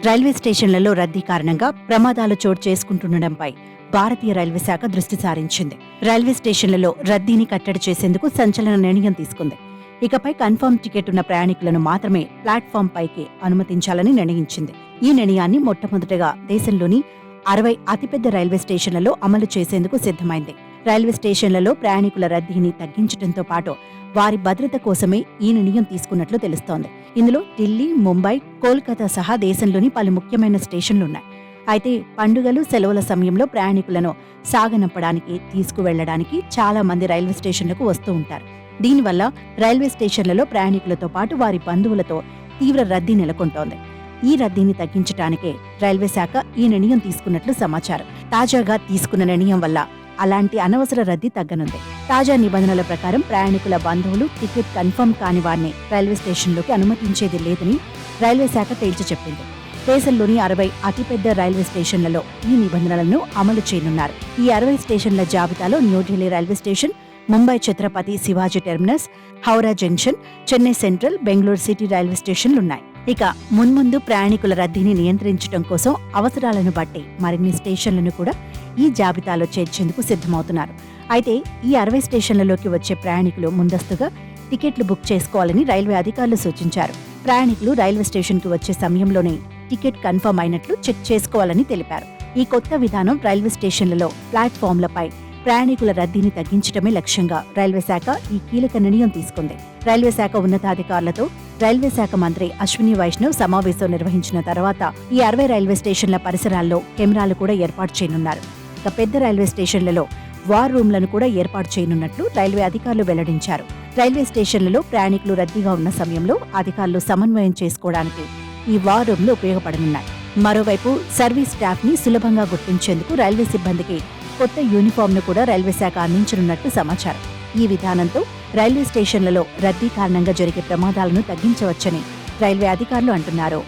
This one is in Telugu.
రైల్వే స్టేషన్లలో రద్దీ కారణంగా ప్రమాదాలు చోటు చేసుకుంటుండటంపై భారతీయ రైల్వే శాఖ దృష్టి సారించింది. రైల్వే స్టేషన్లలో రద్దీని కట్టడి చేసేందుకు సంచలన నిర్ణయం తీసుకుంది. ఇకపై కన్ఫర్మ్ టికెట్ ఉన్న ప్రయాణికులను మాత్రమే ప్లాట్ఫామ్ పైకి అనుమతించాలని నిర్ణయించింది. ఈ నిర్ణయాన్ని మొట్టమొదటగా దేశంలోని 60 అతిపెద్ద రైల్వే స్టేషన్లలో అమలు చేసేందుకు సిద్ధమైంది. రైల్వే స్టేషన్లలో ప్రయాణికుల రద్దీని తగ్గించడంతో పాటు వారి భద్రత కోసమే ఈ నిర్ణయం తీసుకున్నట్లు తెలుస్తోంది. ఇందులో ఢిల్లీ, ముంబై, కోల్కతా సహా దేశంలోని పలు ముఖ్యమైన స్టేషన్లున్నాయి. అయితే పండుగలు, సెలవుల సమయంలో ప్రయాణికులను సాగనంపడానికి, తీసుకువెళ్లడానికి చాలా మంది రైల్వే స్టేషన్లకు వస్తూ ఉంటారు. దీనివల్ల రైల్వే స్టేషన్లలో ప్రయాణికులతో పాటు వారి బంధువులతో తీవ్ర రద్దీ నెలకొంటోంది. ఈ రద్దీని తగ్గించడానికే రైల్వే శాఖ ఈ నిర్ణయం తీసుకున్నట్లు సమాచారం. తాజాగా తీసుకున్న నిర్ణయం వల్ల అలాంటి అనవసర రద్దీ తగ్గనుంది. తాజా నిబంధనల ప్రకారం ప్రయాణికుల బంధువులు టికెట్ కన్ఫర్మ్ కాని వారిని రైల్వే స్టేషన్లోకి అనుమతించేది లేదని రైల్వే శాఖ తేల్చి చెప్పింది. దేశంలోని 60 అతిపెద్ద రైల్వే స్టేషన్లలో ఈ నిబంధనలను అమలు చేయనున్నారు. ఈ 60 స్టేషన్ల జాబితాలో New Delhi railway station, Mumbai Chhatrapati Shivaji terminus, Howrah junction, Chennai central, Bengaluru city railway స్టేషన్లున్నాయి. ఇక మున్ముందు ప్రయాణికుల రద్దీని నియంత్రించడం కోసం అవసరాలను బట్టి మరిన్ని స్టేషన్లను కూడా ఈ జాబితాలో చేర్చేందుకు సిద్ధమవుతున్నారు. అయితే ఈ 60 స్టేషన్లలోకి వచ్చే ప్రయాణికులు ముందస్తుగా టికెట్లు బుక్ చేసుకోవాలని రైల్వే అధికారులు సూచించారు. ప్రయాణికులు రైల్వే స్టేషన్కు వచ్చే సమయంలోనే టికెట్ కన్ఫర్మ్ అయినట్లు చెక్ చేసుకోవాలని తెలిపారు. ఈ కొత్త విధానం రైల్వే స్టేషన్లలో ప్లాట్ఫామ్లపై ప్రయాణికుల రద్దీని తగ్గించడమే లక్ష్యంగా రైల్వే శాఖ ఈ కీలక నిర్ణయం తీసుకుంది. రైల్వే శాఖ ఉన్నతాధికారులతో రైల్వే శాఖ మంత్రి అశ్విని వైష్ణవ్ సమావేశం నిర్వహించిన తర్వాత ఈ 60 రైల్వే స్టేషన్ల పరిసరాల్లో కెమెరాలు కూడా ఏర్పాటు చేయనున్నారు. ఇక పెద్ద రైల్వే స్టేషన్లలో వార్ రూమ్లను కూడా ఏర్పాటు చేయనున్నట్లు రైల్వే అధికారులు వెల్లడించారు. రైల్వే స్టేషన్లలో ప్రయాణికులు రద్దీగా ఉన్న సమయంలో అధికారులు సమన్వయం చేసుకోవడానికి ఈ వార్ రూమ్లు ఉపయోగపడనున్నాయి. మరోవైపు సర్వీస్ స్టాఫ్ ని సులభంగా గుర్తించేందుకు రైల్వే సిబ్బందికి కొత్త యూనిఫామ్ను కూడా రైల్వే శాఖ అందించనున్నట్లు సమాచారం. ఈ విధానంతో రైల్వే స్టేషన్లలో రద్దీ కారణంగా జరిగే ప్రమాదాలను తగ్గించవచ్చని రైల్వే అధికారులు అంటున్నారు.